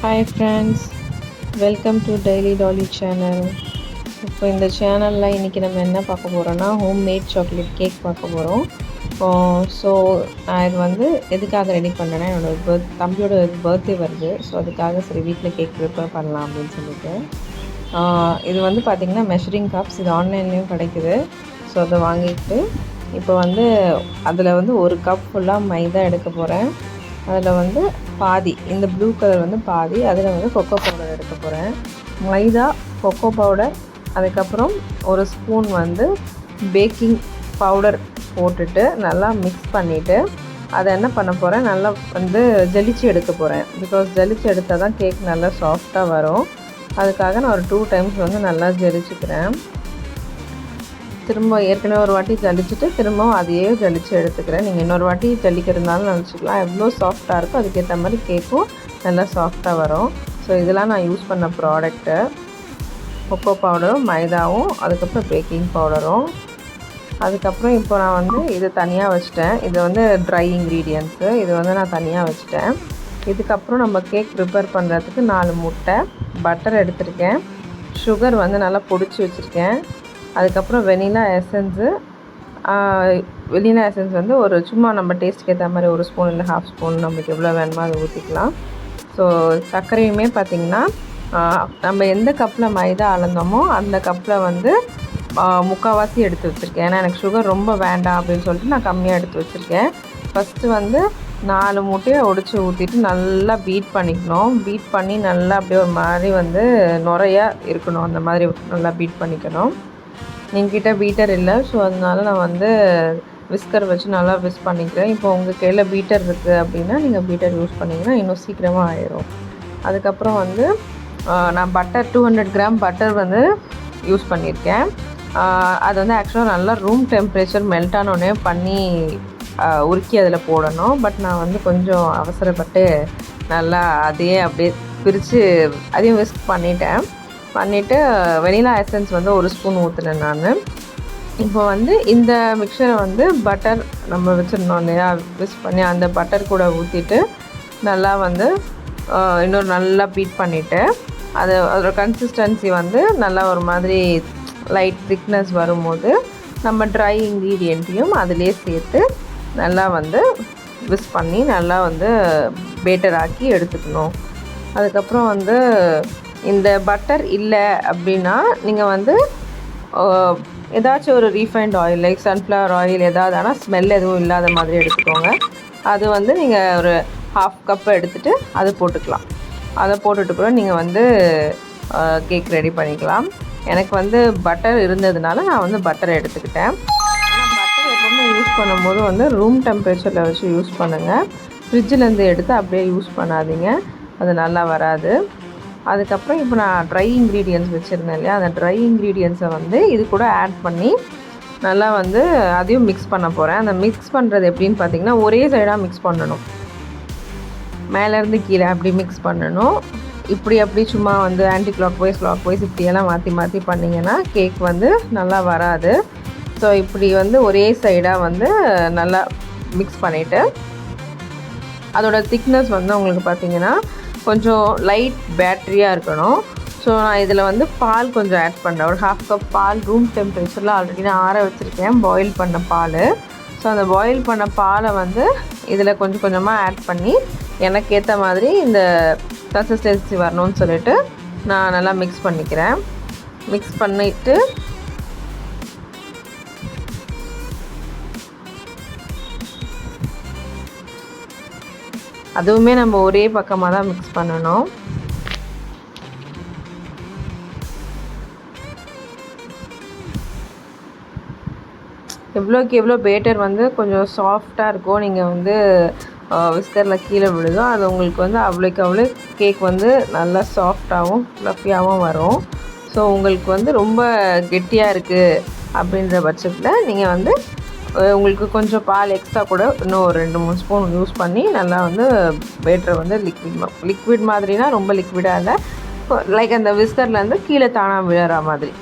Hi friends, welcome to daily dolly channel. இப்போ இந்த சேனலில் இன்றைக்கி நம்ம என்ன பார்க்க போகிறோன்னா ஹோம்மேட் சாக்லேட் கேக் பார்க்க போகிறோம். ஸோ நான் இது வந்து எதுக்காக ரெடி பண்ணேன்னா என்னோடய தம்பியோட பர்த்டே வருது. ஸோ அதுக்காக சரி வீட்டில் கேக் ப்ரிப்பேர் பண்ணலாம் அப்படின்னு சொல்லிட்டு இது வந்து பார்த்திங்கன்னா மெஷரிங் கப்ஸ், இது ஆன்லைன்லேயும் கிடைக்குது. ஸோ அதை வாங்கிட்டு இப்போ வந்து அதில் வந்து ஒரு கப் ஃபுல்லாக மைதா எடுக்க போகிறேன். அதில் வந்து பாதி, இந்த ப்ளூ கலர் வந்து பாதி, அதில் வந்து கொக்கோ பவுடர் எடுக்க போகிறேன். மைதா, கொக்கோ பவுடர், அதுக்கப்புறம் ஒரு ஸ்பூன் வந்து பேக்கிங் பவுடர் போட்டுட்டு நல்லா மிக்ஸ் பண்ணிவிட்டு அதை என்ன பண்ண போகிறேன், நல்லா வந்து ஜலிச்சு எடுக்க போகிறேன். பிகாஸ் ஜலிச்சு எடுத்தால் தான் கேக் நல்லா சாஃப்டாக வரும். அதுக்காக நான் ஒரு 2 டைம்ஸ் வந்து நல்லா ஜலிச்சுக்கிறேன். திரும்ப ஏற்கனவே ஒரு வாட்டி ஜலிச்சுட்டு திரும்பவும் அதையே ஜலிச்சு எடுத்துக்கிறேன். நீங்கள் இன்னொரு வாட்டி ஜல்லிக்கிறதுனாலும் நினச்சிக்கலாம். எவ்வளோ சாஃப்டாக இருக்கோ அதுக்கேற்ற மாதிரி கேக்கும் நல்லா சாஃப்டாக வரும். ஸோ இதெல்லாம் நான் யூஸ் பண்ண ப்ராடக்ட்டு, கொக்கோ பவுடரும், மைதாவும், அதுக்கப்புறம் பேக்கிங் பவுடரும். அதுக்கப்புறம் இப்போ நான் வந்து இது தனியாக வச்சுட்டேன். இது வந்து ட்ரை இன்க்ரீடியன்ட்ஸு, இது வந்து நான் தனியாக வச்சுட்டேன். இதுக்கப்புறம் நம்ம கேக் ப்ரிப்பேர் பண்ணுறதுக்கு 4 முட்டை, பட்டர் எடுத்திருக்கேன், சுகர் வந்து நல்லா பொடிச்சு வச்சுருக்கேன், அதுக்கப்புறம் வெனிலா எசன்ஸு வந்து ஒரு சும்மா நம்ம டேஸ்ட்டுக்கு ஏற்ற மாதிரி 1 ஸ்பூன் இல்லை 1/2 ஸ்பூன் நம்மளுக்கு எவ்வளோ வேணுமோ அதை ஊற்றிக்கலாம். ஸோ சர்க்கரையுமே பார்த்திங்கன்னா நம்ம எந்த கப்பில் மைதா அளந்தோமோ அந்த கப்பில் வந்து முக்கால்வாசி எடுத்து வச்சுருக்கேன். ஏன்னா எனக்கு சுகர் ரொம்ப வேண்டாம் அப்படின்னு சொல்லிட்டு நான் கம்மியாக எடுத்து வச்சுருக்கேன். ஃபஸ்ட்டு வந்து 4 முட்டையை உடைச்சி ஊற்றிட்டு நல்லா பீட் பண்ணிக்கணும். பீட் பண்ணி நல்லா அப்படியே ஒரு மாதிரி வந்து நுரையாக இருக்கணும், அந்த மாதிரி நல்லா பீட் பண்ணிக்கணும். என்கிட்ட பீட்டர் இல்லை, ஸோ அதனால நான் வந்து விஸ்கர் வச்சு நல்லா விஸ்க் பண்ணிக்கிறேன். இப்போ உங்கள் கையில் பீட்டர் இருக்குது அப்படின்னா நீங்கள் பீட்டர் யூஸ் பண்ணிங்கன்னா இன்னும் சீக்கிரமாக ஆயிடும். அதுக்கப்புறம் வந்து நான் பட்டர் 200 கிராம் பட்டர் வந்து யூஸ் பண்ணியிருக்கேன். அது வந்து ஆக்சுவலாக நல்லா ரூம் டெம்பரேச்சர் மெல்ட் ஆனோடனே பண்ணி உருக்கி அதில் போடணும். பட் நான் வந்து கொஞ்சம் அவசரப்பட்டு நல்லா அதையே அப்படியே பிரித்து அதையும் விஸ்க் பண்ணிவிட்டு வெனிலா எசன்ஸ் வந்து 1 ஸ்பூன் ஊற்றினேன் நான். இப்போ வந்து இந்த மிக்சரை வந்து பட்டர் நம்ம வச்சுருந்தோம் இல்லையா, விஸ்க் பண்ணி அந்த பட்டர் கூட ஊற்றிட்டு நல்லா வந்து இன்னொரு நல்லா பீட் பண்ணிவிட்டு அதோட கன்சிஸ்டன்சி வந்து நல்லா ஒரு மாதிரி லைட் திக்னஸ் வரும்போது நம்ம ட்ரை இன்க்ரீடியண்ட்டையும் அதிலே சேர்த்து நல்லா வந்து விஸ்க் பண்ணி நல்லா வந்து பேட்டர் ஆக்கி எடுத்துக்கணும். அதுக்கப்புறம் வந்து இந்த பட்டர் இல்லை அப்படின்னா நீங்கள் வந்து ஏதாச்சும் ஒரு refined oil like sunflower oil ஏதாவது, ஆனால் ஸ்மெல் எதுவும் இல்லாத மாதிரி எடுத்துக்கோங்க. அது வந்து நீங்கள் ஒரு 1/2 கப் எடுத்துகிட்டு அதை போட்டுக்கலாம். அதை போட்டுட்டு கூட நீங்கள் வந்து கேக் ரெடி பண்ணிக்கலாம். எனக்கு வந்து பட்டர் இருந்ததுனால நான் வந்து பட்டரை எடுத்துக்கிட்டேன். ஆனால் பட்டர் எப்போவுமே யூஸ் பண்ணும்போது வந்து ரூம் டெம்பரேச்சரில் வச்சு யூஸ் பண்ணுங்கள். ஃப்ரிட்ஜிலேருந்து எடுத்து அப்படியே யூஸ் பண்ணாதீங்க, அது நல்லா வராது. அதுக்கப்புறம் இப்போ நான் ட்ரை இன்க்ரீடியன்ட்ஸ் வச்சுருந்தேன் இல்லையா, அந்த ட்ரை இன்க்ரீடியன்ட்ஸை வந்து இது கூட ஆட் பண்ணி நல்லா வந்து அதையும் மிக்ஸ் பண்ண போகிறேன். அந்த மிக்ஸ் பண்ணுறது எப்படின்னு பார்த்தீங்கன்னா ஒரே சைடாக மிக்ஸ் பண்ணணும், மேலேருந்து கீழே அப்படி மிக்ஸ் பண்ணணும். இப்படி அப்படி சும்மா வந்து ஆன்டி கிளாக் வைஸ் இப்படியெல்லாம் மாற்றி பண்ணிங்கன்னா கேக் வந்து நல்லா வராது. ஸோ இப்படி வந்து ஒரே சைடாக வந்து நல்லா மிக்ஸ் பண்ணிவிட்டு அதோட திக்னஸ் வந்து உங்களுக்கு பார்த்திங்கன்னா கொஞ்சம் லைட் பேட்டரியாக இருக்கணும். ஸோ நான் இதில் வந்து பால் கொஞ்சம் ஆட் பண்ணுறேன். ஒரு 1/2 கப் பால் ரூம் டெம்பரேச்சரில் ஆல்ரெடி நான் ஆற வச்சுருக்கேன், பாயில் பண்ண பால். ஸோ அந்த பாயில் பண்ண பாலை வந்து இதில் கொஞ்சம் கொஞ்சமாக ஆட் பண்ணி எனக்கு ஏற்ற மாதிரி இந்த கன்சிஸ்டன்சி வரணும்னு சொல்லிட்டு நான் நல்லா மிக்ஸ் பண்ணிக்கிறேன். மிக்ஸ் பண்ணிவிட்டு அதுவுமே நம்ம ஒரே பக்கமாக தான் மிக்ஸ் பண்ணணும். எவ்வளோக்கு எவ்வளோ பேட்டர் வந்து கொஞ்சம் சாஃப்டாக இருக்கும், நீங்கள் வந்து விஸ்கரில் கீழே விழுதோ அது உங்களுக்கு வந்து அவ்வளோக்கு அவ்வளோ கேக் வந்து நல்லா சாஃப்டாகவும் ஃப்ளஃபியாகவும் வரும். ஸோ உங்களுக்கு வந்து ரொம்ப கெட்டியாக இருக்குது அப்படின்ற பட்சத்தில் நீங்கள் வந்து உங்களுக்கு கொஞ்சம் பால் எக்ஸ்ட்ரா கூட இன்னும் ஒரு 2-3 ஸ்பூன் யூஸ் பண்ணி நல்லா வந்து பேட்டரை வந்து லிக்விட் மாதிரினா ரொம்ப லிக்விடாக இல்லை, லைக் அந்த விஸ்கர்லேருந்து கீழே தானாக விழற மாதிரி.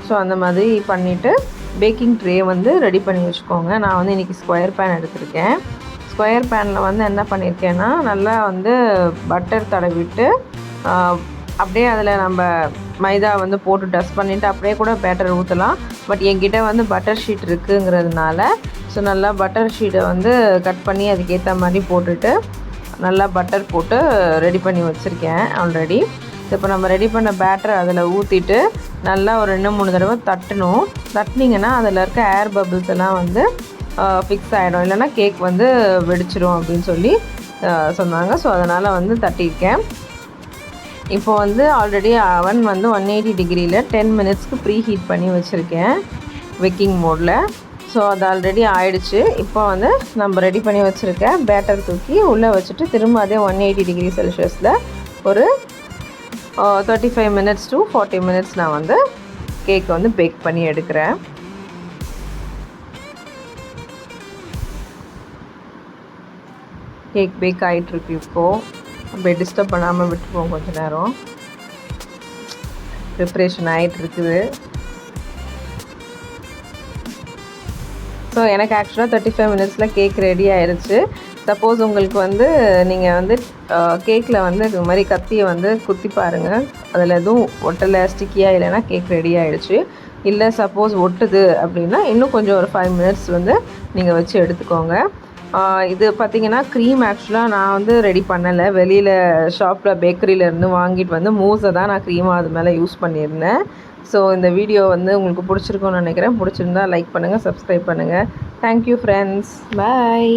ஸோ அந்த மாதிரி பண்ணிவிட்டு பேக்கிங் ட்ரே வந்து ரெடி பண்ணி வச்சுக்கோங்க. நான் வந்து இன்றைக்கி ஸ்கொயர் பேன் எடுத்திருக்கேன். ஸ்கொயர் பேனில் வந்து என்ன பண்ணியிருக்கேன்னா நல்லா வந்து பட்டர் தடவிட்டு அப்படியே அதில் நம்ம மைதா வந்து போட்டு டஸ்ட் பண்ணிவிட்டு அப்படியே கூட பேட்டர் ஊற்றலாம். பட் என்கிட்ட வந்து பட்டர் ஷீட் இருக்குங்கிறதுனால ஸோ நல்லா பட்டர் ஷீட்டை வந்து கட் பண்ணி அதுக்கேற்ற மாதிரி போட்டுட்டு நல்லா பட்டர் போட்டு ரெடி பண்ணி வச்சுருக்கேன் ஆல்ரெடி. இப்போ நம்ம ரெடி பண்ண பேட்டரை அதில் ஊற்றிட்டு நல்லா ஒரு 2-3 தடவை தட்டணும். தட்டினீங்கன்னா அதில் இருக்க ஏர் பபிள்ஸ் எல்லாம் வந்து ஃபிக்ஸ் ஆகிடும், இல்லைனா கேக் வந்து வெடிச்சிடும் அப்படின்னு சொல்லி சொன்னாங்க. ஸோ அதனால் வந்து தட்டியிருக்கேன். இப்போ வந்து ஆல்ரெடி அவன் வந்து 180 டிகிரியில் 10 மினிட்ஸ்க்கு ப்ரீ ஹீட் பண்ணி வச்சுருக்கேன் பேக்கிங் மோடில். ஸோ அது ஆல்ரெடி ஆயிடுச்சு. இப்போ வந்து நம்ம ரெடி பண்ணி வச்சுருக்க பேட்டர் தூக்கி உள்ளே வச்சுட்டு திரும்ப அதே 180 டிகிரி செல்சியஸில் ஒரு 35 மினிட்ஸ் to 40 மினிட்ஸ் நான் வந்து கேக் வந்து பேக் பண்ணி எடுக்கிறேன். கேக் பேக் ஆகிட்டுருக்கு. இப்போது அப்படியே டிஸ்டர்ப் பண்ணாமல் விட்டுருவோம் கொஞ்சம் நேரம். ப்ரிப்ரேஷன் ஆகிட்டுருக்குது. ஸோ எனக்கு ஆக்சுவலாக 35 மினிட்ஸில் கேக் ரெடி ஆயிடுச்சு. சப்போஸ் உங்களுக்கு வந்து நீங்கள் வந்து கேக்கில் வந்து இது மாதிரி கத்தியை வந்து குத்தி பாருங்கள், அதில் எதுவும் ஒட்டலை ஸ்டிக்கியாக இல்லைன்னா கேக் ரெடி ஆகிடுச்சு. இல்லை சப்போஸ் ஒட்டுது அப்படின்னா இன்னும் கொஞ்சம் ஒரு 5 மினிட்ஸ் வந்து நீங்கள் வச்சு எடுத்துக்கோங்க. இது பார்த்திங்கன்னா க்ரீம் ஆக்சுவலாக நான் வந்து ரெடி பண்ணலை. வெளியில் ஷாப்பில் பேக்கரியிலேருந்து வாங்கிட்டு வந்து மூஸை தான் நான் க்ரீமாக அது மேலே யூஸ் பண்ணியிருந்தேன். ஸோ இந்த வீடியோ வந்து உங்களுக்கு பிடிச்சிருக்கும்னு நினைக்கிறேன். பிடிச்சிருந்தா லைக் பண்ணுங்கள், சப்ஸ்கிரைப் பண்ணுங்கள். தேங்க்யூ ஃப்ரெண்ட்ஸ், பாய்.